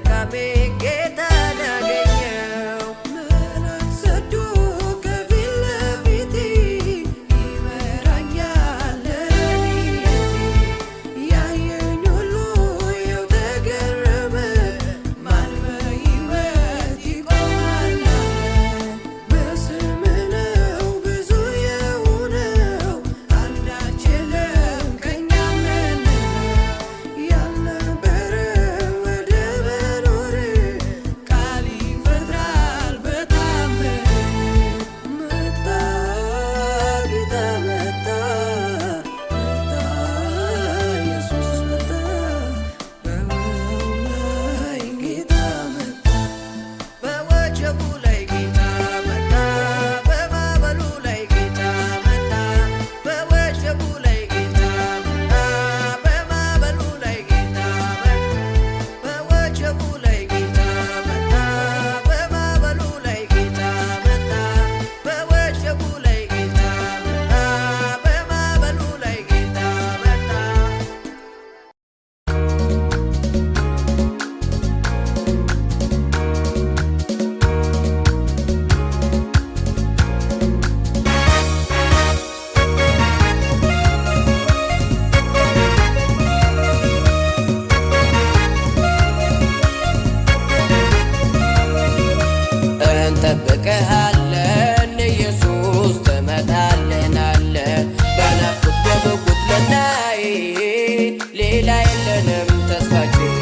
በድካሜ ጌታን አገኘው። ምሕረት ሰዶ ከፊት ለፊቴ ይመራኛል ለኔ ያየኝ ሁሉ የው ተገረመ ማን በሕይወት ይቆማል አለ። በስምህ ነው ብዙ የሆነው አንዳች የለም ከእኛ የምንለው ያልነበረ ወደ መኖር ቃል ይፈጥራል በታምር መጣ ጌታ መጣ መጣ ኢየሱስ መጣ በውሃው ላይ ጌታ መጣ በወጀቡ ላይ ጌታ መጣ በማዕበሉ ላይ ጌታ መጣ በወጀቡ ላይ ጌታ መጣ በማዕበሉ ላይ ጌታ መጣ በወጀቡ ላይ ጌታ መጣ በማዕበሉ ላይ ጌታ መጣ በወጀቡ ላይ ጌታ መጣ በማዕበሉ ላይ ጌታ እንጠብቅሃለን ኢየሱስ ትመጣልናለህ በናፍቆት በጉጉት ልናይ ሌላ የለንም ተስፋችን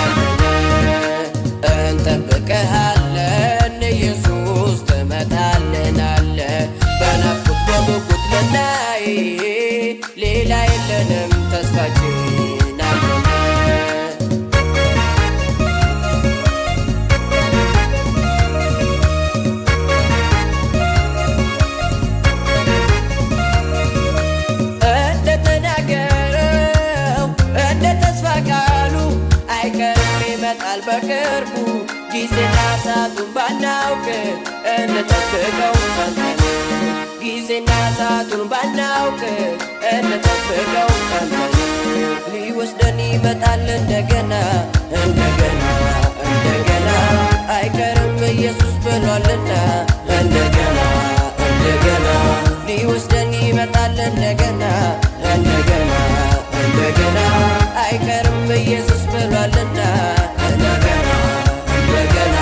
አንተነህ። እንጠብቅሃለን ኢየሱስ ትመጣልናለህ በናፍቆት በጉጉት ልናይ ሌላ የለንም ተስፋችን አንተነህ። እንደተናገረው እንደ ተስፋ ቃሉ አይቀርም ይመጣል በቅርቡ ጊዜና ሰዓቱን ባናውቅ እንጠብቀው ጸንተን ጊዜና ሰዓቱን ባናውቅ እንጠብቀው ጸንተን ሊወስደን ይመጣል እንደገና እንደገና እንደገና አይቀርም ኢየሱስ ብሏልና እንደገና እንደገና ሊወስደን ይመጣል እንደገና እንደገና እንደገና አይቀርም ኢየሱስ ብሏልና እንደገና እንደገና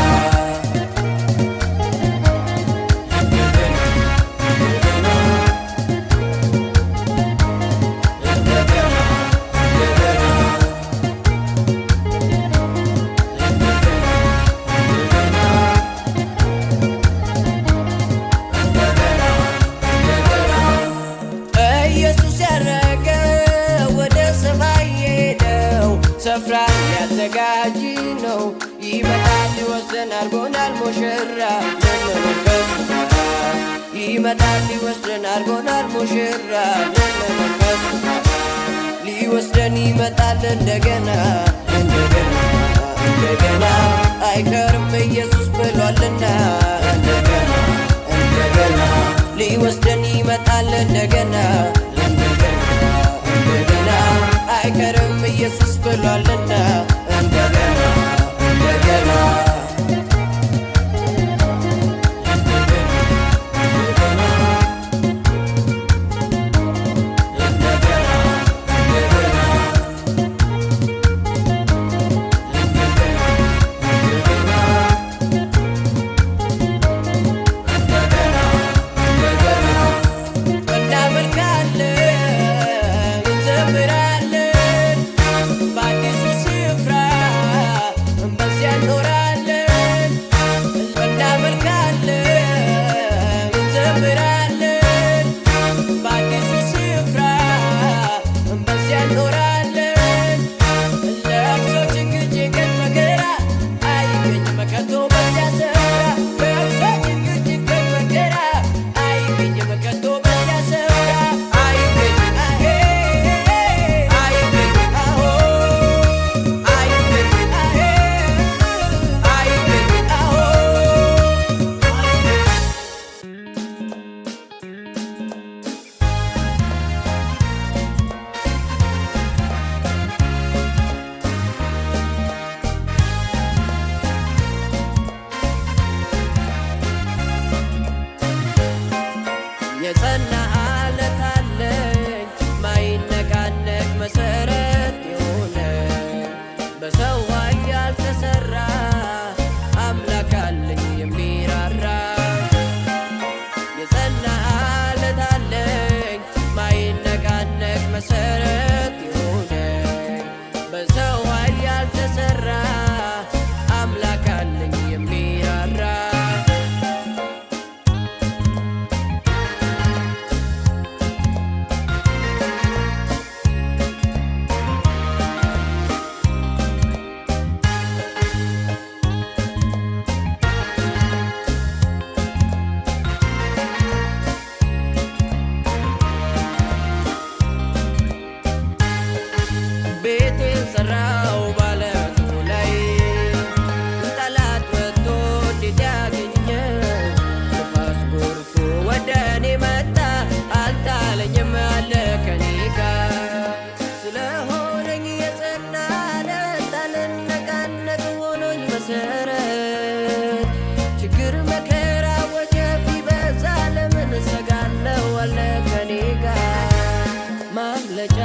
ኢየሱስ ያረገ ወደ ሰማይ ሄደው ስፍራ ሊያዘጋጅ ነው። ይመጣል ሊወስደን አድርጎናል ሙሽራ ልንሆን ከእሱ ጋር ይመጣል ሊወስደን አድርጎናል ሙሽራ ልንሆን ከእሱ ጋር ሊወስደን ይመጣል እንደገና እንደገና እንደገና አይቀርም ኢየሱስ ብሏልና እንደገና እንደገና ሊወስደን ይመጣል እንደገና እንደገና እንደገና አይቀርም ኢየሱስ ብሏልና እንደገና እንደገና መሰረት ችግር መከራ ወጀብ ቢበዛ ለምን እሰጋለሁ አለ ከኔ ጋር ማምለጫ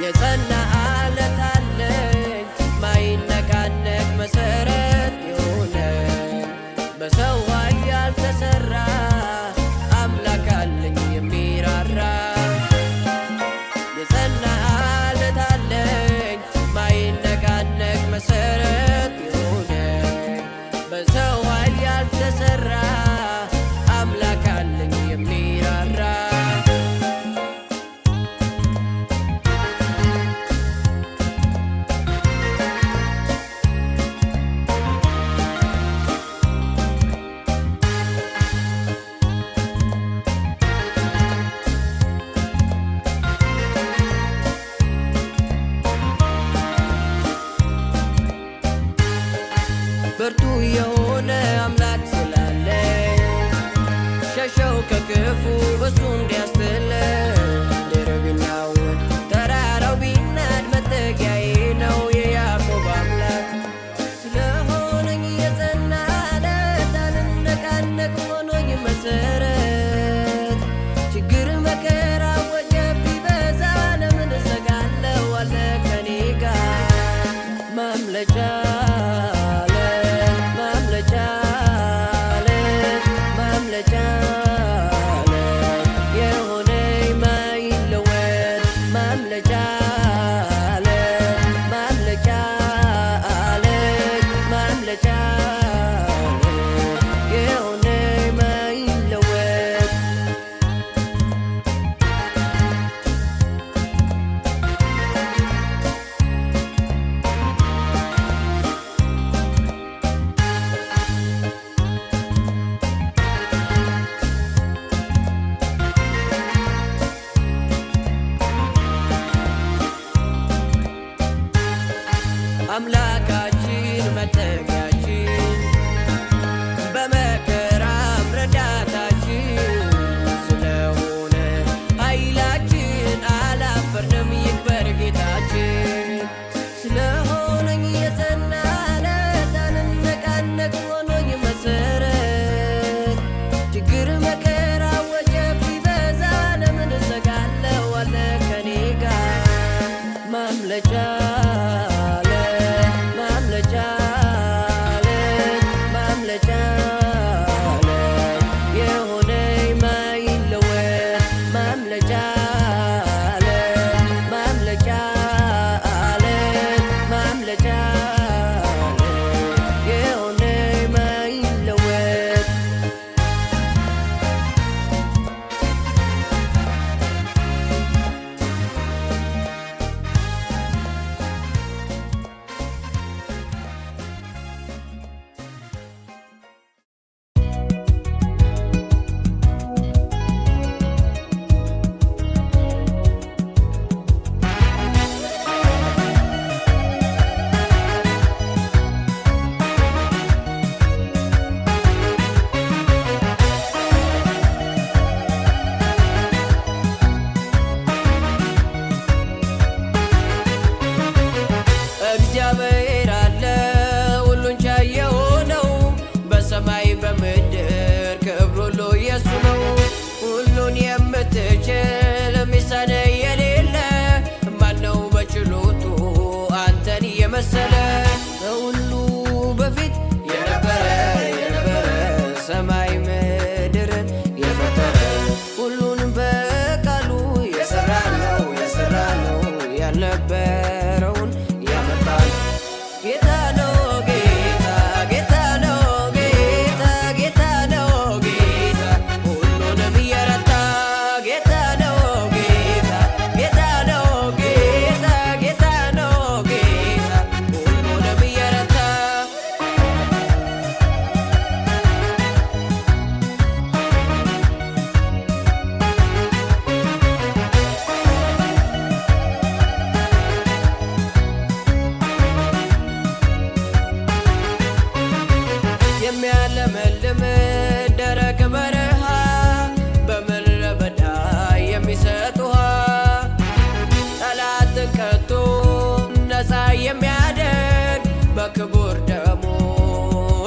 የጸና አለት አለኝ ማይነቃነቅ መሰረት የሆነኝ በሰው ኃይል ያልተሰራ አምላክ አለኝ የሚራራ የጸና አለት አለኝ ማይነቃነቅ መሰረት የሆነኝ በሰው ኃይል ያልተሰራ አምላክ አለኝ የሚራራ ብርቱ የሆነ አምላክ ስላለኝ ሸሸው ከክፉ እሱ እንዲያስጥለኝ ድርብኛውን ተራራው ቢናድ መጠጊያዬ ነው የያዕቆብ አምላክ ስለሆነኝ የጸና አለት አልነቃነቅ ሆኖኝ መሰረት ችግር መከራ ወጀብ ቢበዛ ለምን እሰጋለሁ አለ ከኔ ጋር ማምለጫ አምላካችን መጠጊያችን በመከራም ረዳታችን ስለሆነ ኃይላችን አላፈርንም ይክበር ጌታችን ስለሆነኝ የጸና አለት አልነቃነቅ ሆኖኝ መሰረት ችግር መከራ ወጀብ ቢበዛ ለምን እሰጋለሁ አለ ከኔ ጋር ማምለጫ እግዚአብሔር አለ ሁሉን ቻይ የሆነው በሰማይ በምድር ክብሩ ሁሉ የሱ ነው። ሁሉን የምትችል የሚሳነው የሌለ ማነው በችሎቱ አንተን የመሰለ ከሁሉ በፊት የነበረ ሰማይ ምድርን የፈጠረ ሁሉን በቃሉ የሰራ ነው ያልነበረውን ጌታ ነው ጌታ ጌታ ነው ጌታ ጌታ ነው ጌታ ሁሉንም የረታ ጌታ ነው ጌታ ጌታ ነው ጌታ የሚያደርግ በክቡር ደሙ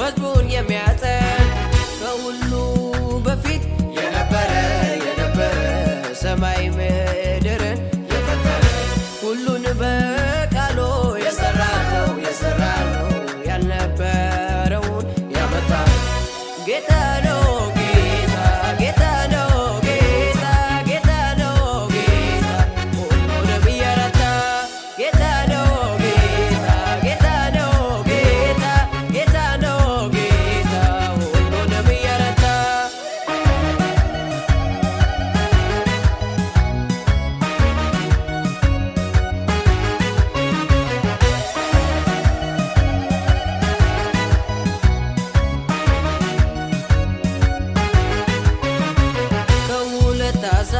ሕዝቡን የሚያጸድቅ ከሁሉ በፊት የነበረ ሰማይ ምድርን የፈጠረ ሁሉን በቃሉ የሰራ ነው ያልነበረውን ያመጣ ጌታ ነው ጌታ ነው ጌታ ጌታ ነው ጌታ ሁሉንም እየረታ ጌታ ነው ጌታ ነው ጌታ ጌታ ነው ጌታ ሁሉንም እየረታ ዓሣ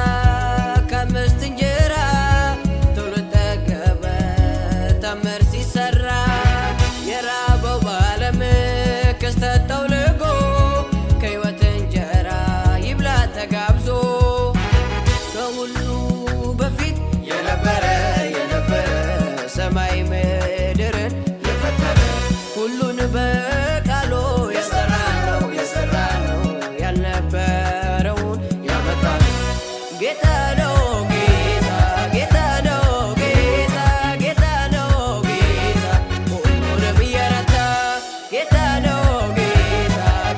ከአምስት እንጀራ ትውልድ ጠገበ ተአምር ሲሰራ የራበው በዓለም ክስተት ጠውልጎ ከሕይወት እንጀራ ይብላ ተጋብዞ ከሁሉ በፊት የነበረ ሰማይ ምድርን የፈጠረ ሁሉን በቃሉ የሰራ ነው ያልነበረውን ጌታ ነው ጌታ ነው ጌታ ጌታ ነው ጌታ ሁሉንም እየረታ ጌታ ነው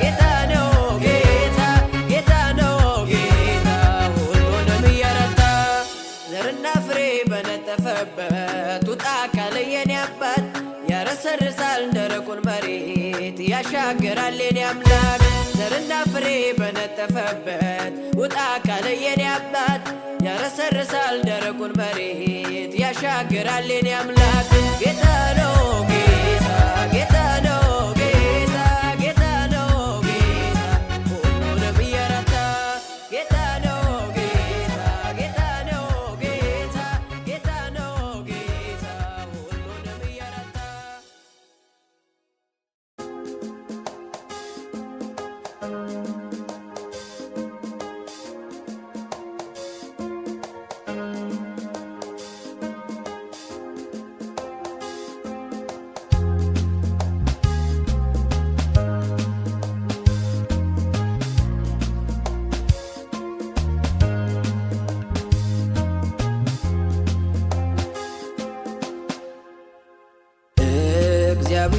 ጌታ ነው ጌታ ጌታ ነው ጌታ ሁሉንም እየረታ ዘርና ፍሬ በነጠፈበት ውጣ ካለ የኔ አባት ያረሰርሳል ደረቁን መሬት ያሻግራል የኔ አምላክ ዘርና ፍሬ በነጠፈበት ውጣ ካለ የኔ አባት ያረሰርሳል ደረቁን መሬት ያሻግራል የኔ አምላክ ጌታ ነው ጌታ ነው ጌታ ጌታ ነው ጌታ ሁሉንም እየረታ ጌታ ነው ጌታ ነው ጌታ ጌታ ነው ጌታ ሁሉንም እየረታ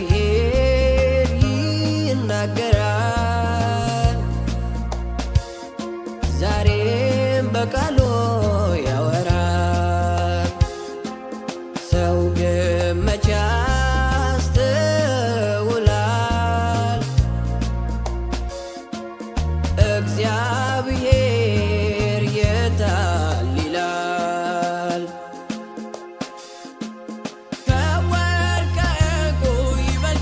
እግዚአብሔር ይናገራል ዛሬም በቃሉ ያወራል ሰው ግን መቼ ያስተውላል እግዚአብሔር የታል ይላል ከወርቅ ከዕንቁ ይበልጣል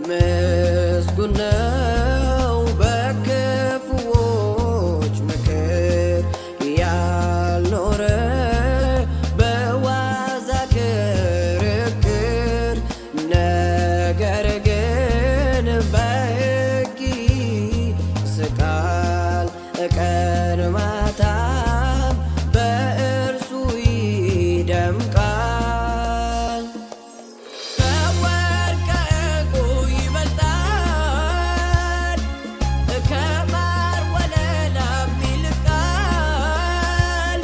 ምስጉን ነው በክፉዎች ምክር ያልኖረ በዋዛ ክርክር ነገር ግን በሕግ ይስቃል ቀን ማታም በእርሱ ይደምቃል። ከወርቅ ከዕንቁ ይበልጣል ከማር ወለላም ይልቃል።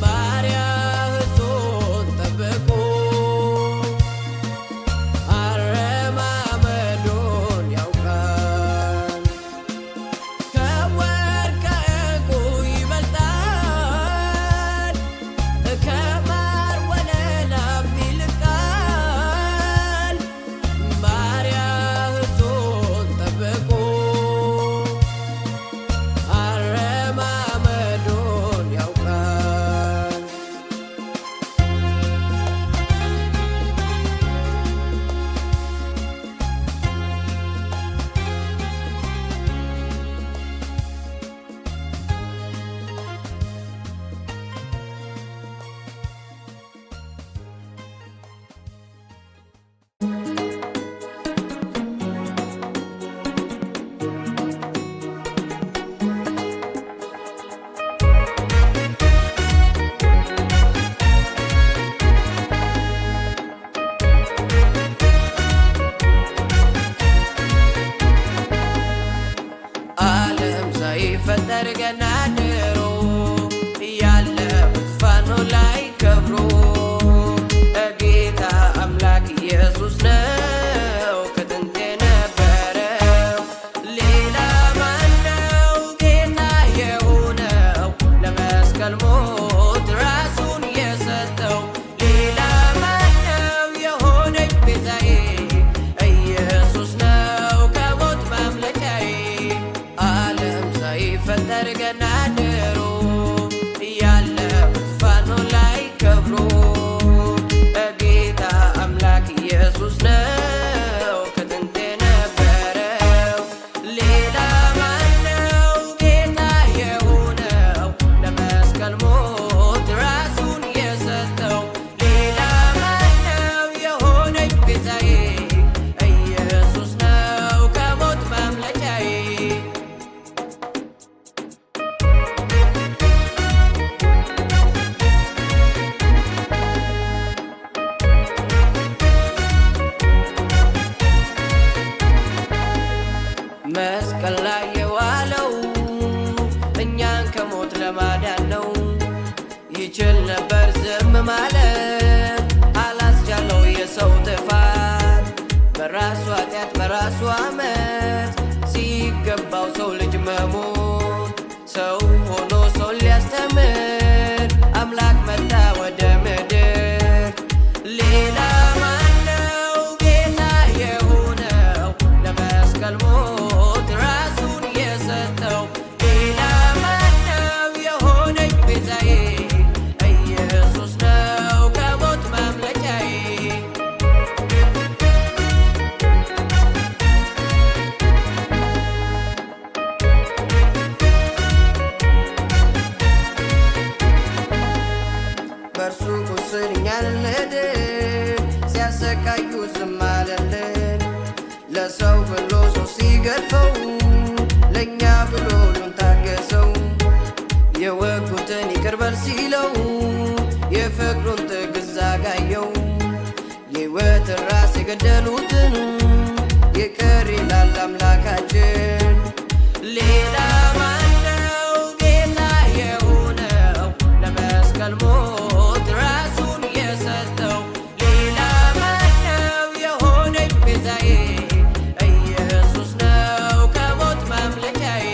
ባሪያህ እሱን ጠብቆ አረማመዱን ያውቃል። ከወርቅ ከዕንቁ ይበልጣል ከማር ወለላም ይልቃል። ባሪያህ እሱን ጠብቆ አረማመዱን ያውቃል። ዓለም ሳይፈጠር ገና ድሮ ያለ ዙፋኑ ላይ ከብሮ ጌታ አምላክ ኢየሱስ ነው ከጥንት የነበረው። ሌላ ማነው ጌታ የሆነው ለመስቀል ሞት ራሱን የሰጠው? ሌላ ማነው የሆነኝ ቤዛዬ? ኢየሱስ ነው ከሞት ማምለጫዬ። ዓለም ሳይፈጠር ገና ድሮ ያለ ዙፋኑ ላይ ከብሮ ጌታ አምላክ ኢየሱስ ነው ከጥንት የነበረው። ሌላ ማነው ጌታ የሆነው ለመስቀል ሞት ራሱን የሰጠው? ሌላ ማነው የሆነኝ ቤዛዬ? ኢየሱስ ነው ከሞት ማምለጫዬ። መስቀል ላይ የዋለው እኛን ከሞት ለማዳን ነው። ይችል ነበር ዝም ማለት አላስቻለው የሰው ጥፋት። በራሱ ኃጢአት በራሱ ዓመት ሲገባው ሰው ልጅ መሞት ሰው ሆኖ ሰው ሊያስተምር አምላክ መጣ ወደ ምድር። ሌላ ማነው ጌታ የሆነው ለመስቀል ሞት ራሱን የሰጠው? ሌላ ማነው የሆነኝ ቤዛዬ? ኢየሱስ ነው ከሞት ማምለጫዬ። በእርሱ ቁስል እኛን ልንድን ሲያሰቃዩ ዝም አለልን። ለሰው ብሎ ሰው ሲገድፈው ለእኛ ብሎ ሁሉን ታገሰው። የወጉትን ይቅር በል ሲለው የፍቅሩን ጥግ አጋየው። የሕይወትን ራስ የገደሉትን ይቅር ይላል አምላካችን። ሌላ ማነው ጌታ የሆነው ለመስቀል ሞት ራሱን የሰጠው? ሌላ ማነው የሆነኝ ቤዛዬ? ኢየሱስ ነው ከሞት ማምለጫዬ።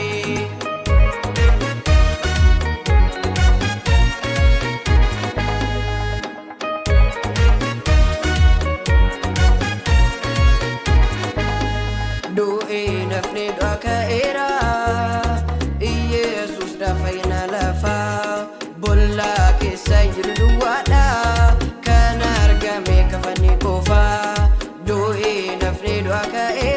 du'e nafni du'a ka'eera Iyesus dafayna lafa bolla keessa jiru duwwaadha kan argame kafani qofa du'e nafni du'a ka'eera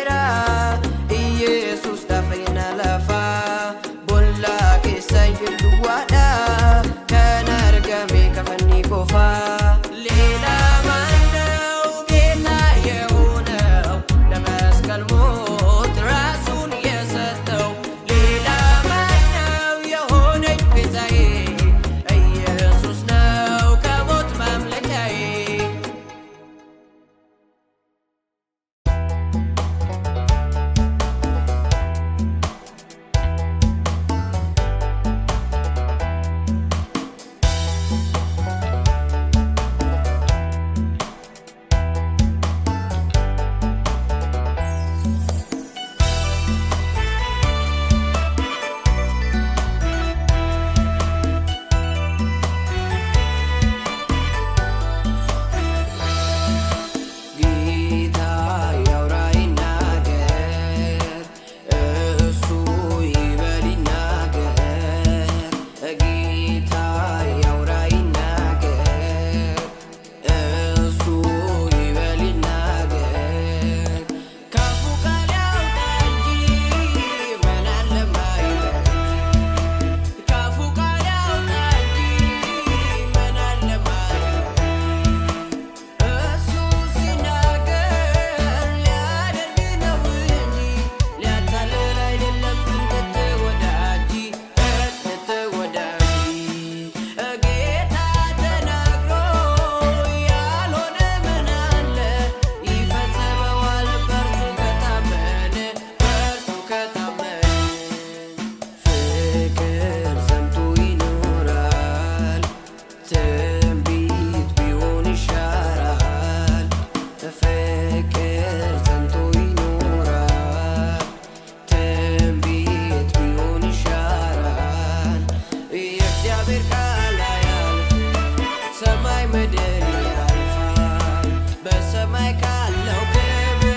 ሰማይ ምድር ያልፋል በሰማይ ካለው ክብር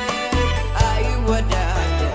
አይወዳደር።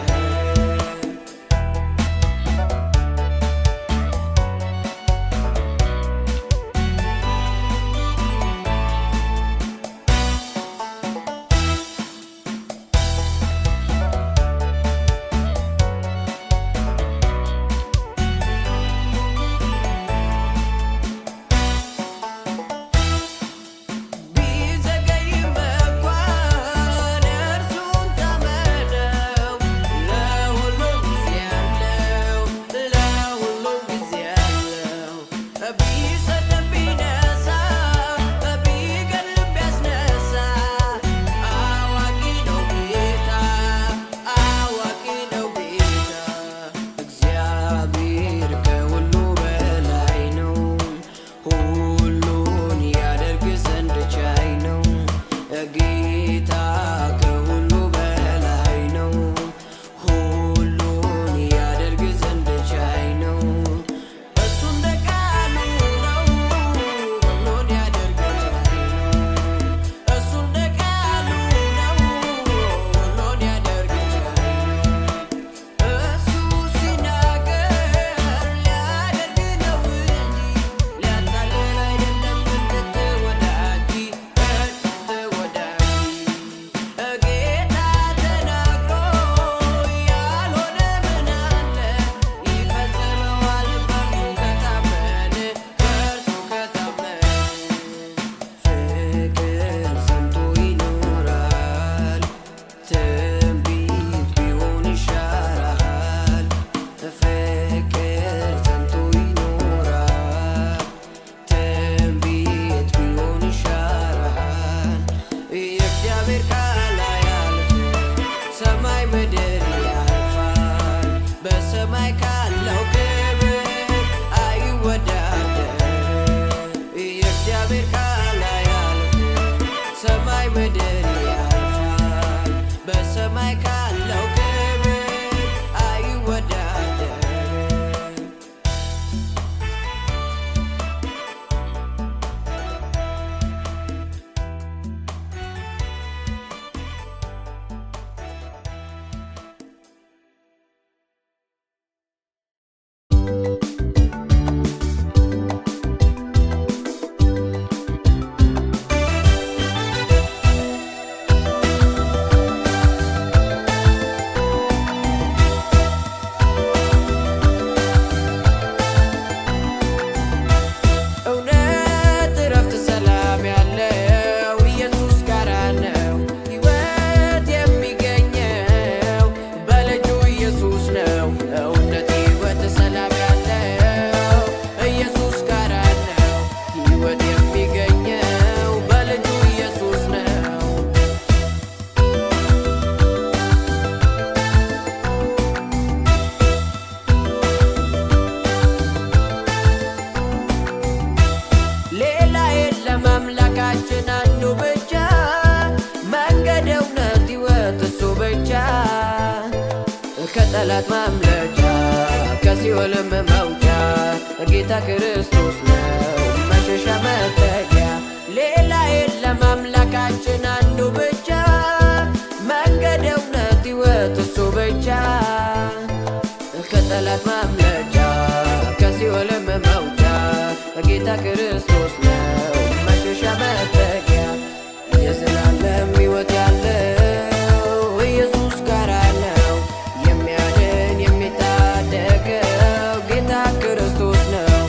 ከጠላት ማምለጫ ከሲኦልም መውጫ ጌታ ክርስቶስ ነው መሸሻ መጠጊያ። ሌላ የለም አምላካችን አንዱ ብቻ መንገድ እውነት ሕይወት እሱ ብቻ። ከጠላት ማምለጫ ከሲኦልም መውጫ ጌታ ክርስቶስ ነው መሸሻ መጠጊያ። የዘላለም ሕይወት ያለው ኢየሱስ ጋር ነው የሚያድን የሚታደገው ጌታ ክርስቶስ ነው።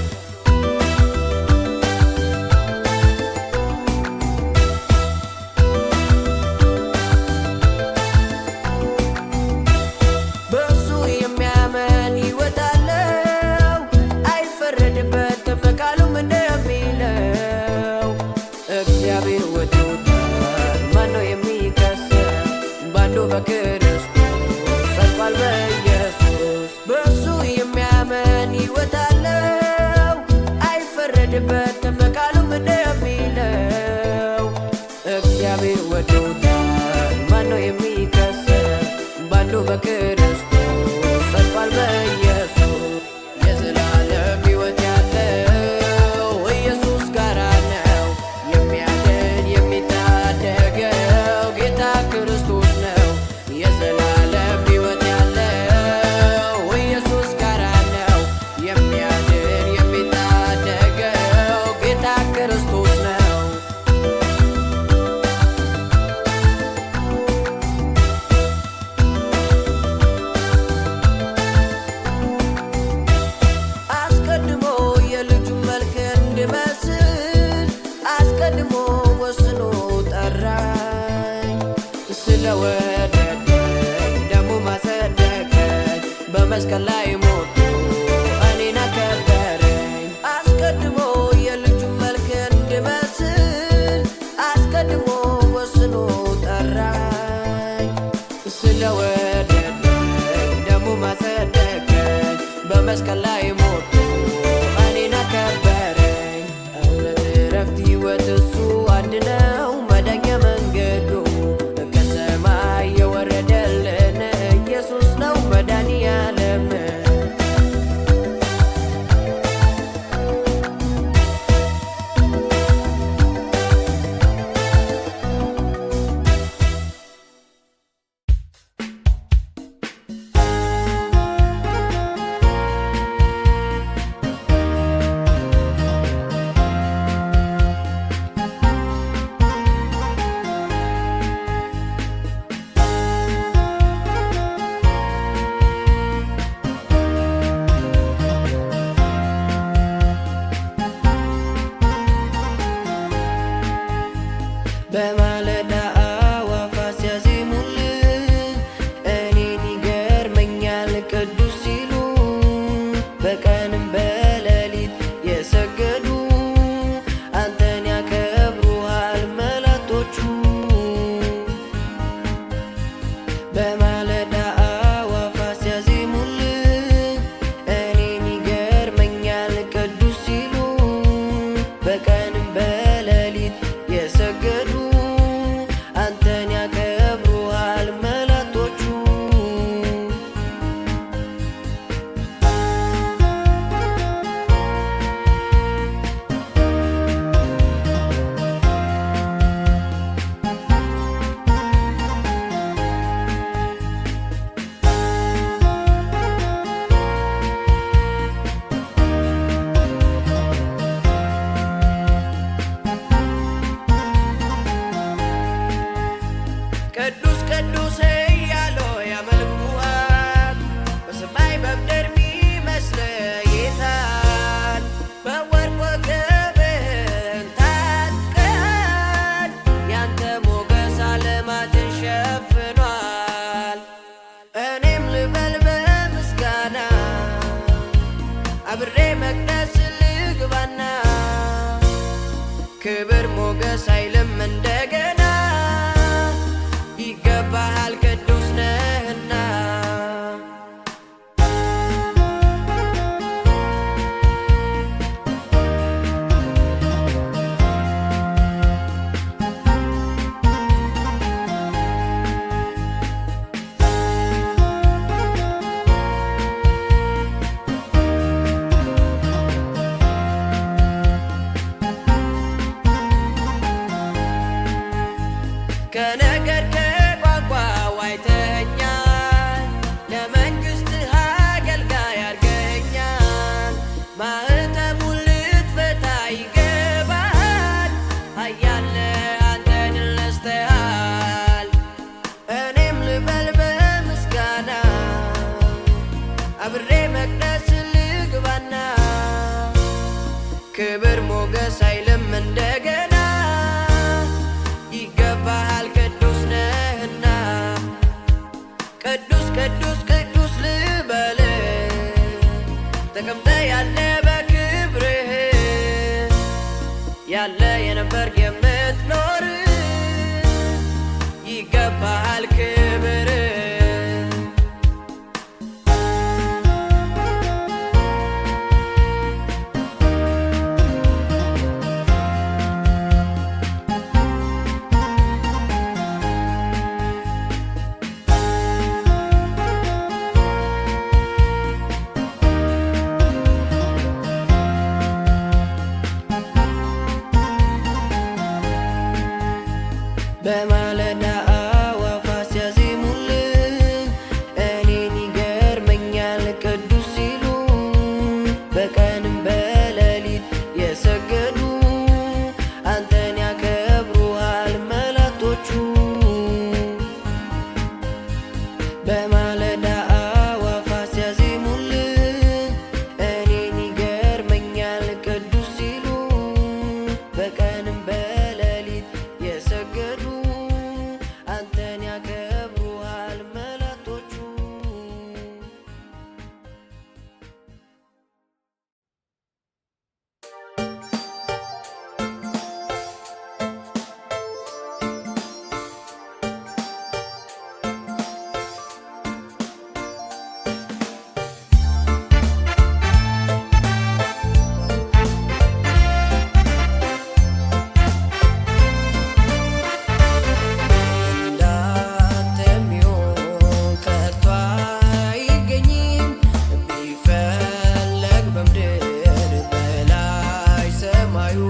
በእሱ የሚያምን ሕይወት አለው አይፈረድበትም ቃሉም እንደሚለው። እግዚአብሔር ወዶታል ማነው የሚከሰው? ባንዱ በክርስቶስ ጸድቋል በኢየሱስ። በእሱ የሚያምን ሕይወት አለው አይፈረድበትም ቃሉም እንደሚለው። እግዚአብሔር ወዶታል ማነው የሚከሰው? ባንዱ በክርስቶስ ጸድቋል በኢየሱስ። የዘላለም ሕይወት ያለው ኢየሱስ ጋር ነው በመስቀል ላይ ሞቶ እኔን አከበረኝ። አስቀድሞ የልጁን መልክ እንድመስል አስቀድሞ ወስኖ ጠራኝ። ስለወደደኝ ደሙ ማጸደቀኝ በመስቀል ላይ ሞቶ እኔን አከበረኝ። እውነት እረፍት ሕይወት እሱ አንድ ነው መዳኛ መንገዱ ከሰማይ የወረደልን ኢየሱስ ነው መድኃኒዓለም። በማለዳ አዕዋፋት ሲያዜሙልን እኔን ይገርመኛል ቅዱስ ሲሉ በቀንም በሌሊት የሰገዱ አንተን ያከብሩሃል መላእክቶቹ። በማለዳ አዕዋፋት ሲያዜሙልን እኔን ይገርመኛል ቅዱስ ሲሉ በቀንም በሌሊት የሰገዱ አንተን ያከብሩሃል መላእክቶቹ። ቅዱስ ቅዱስ እያሉ ያመልኩሃል በሰማይ በምድር ሚመስልህ ጌታን። በወርቅ ወገብህን ታጥቀሃል ያንተ ሞገስ ዓለማትን ሸፍኗል። እኔም ልበል በምስጋና አብሬ መቅደስ ልግባና ክብር ሞገስ ኃይልም እንደገና ይገባሃል ቅዱስ ነህና። ከነገር ከቋንቋ ዋይተኸኛል ለመንግሥትህ አገልጋይ አድርገኸኛል። ማኅተሙን ልትፈታ ይገባሃል ኃያል ነህ አንተን ነስተሃል። እኔም ልበል በምስጋና አብሬ መቅደስ ልግባና ክብር ሞገስ ኃይልም እንደገና ይገባሃል ቅዱስ ነህና። ቅዱስ ቅዱስ ቅዱስ ልበል ተቀምጠ ያለ በክብርህ ያለ የነበርክ የምትኖር ይገባሃል ክብር። በማለዳ አዕዋፋት ሲያዜሙልን እኔን ይገርመኛል ቅዱስ ሲሉ በቀንም በሌሊት የሰገዱ አንተን ያከብሩሃል መላእክቶቹ። በማለዳ አዕዋፋት ሲያዜሙልን እኔን ይገርመኛል ቅዱስ ሲሉ በቀንም በሌሊት የሰገዱ ሰማዩ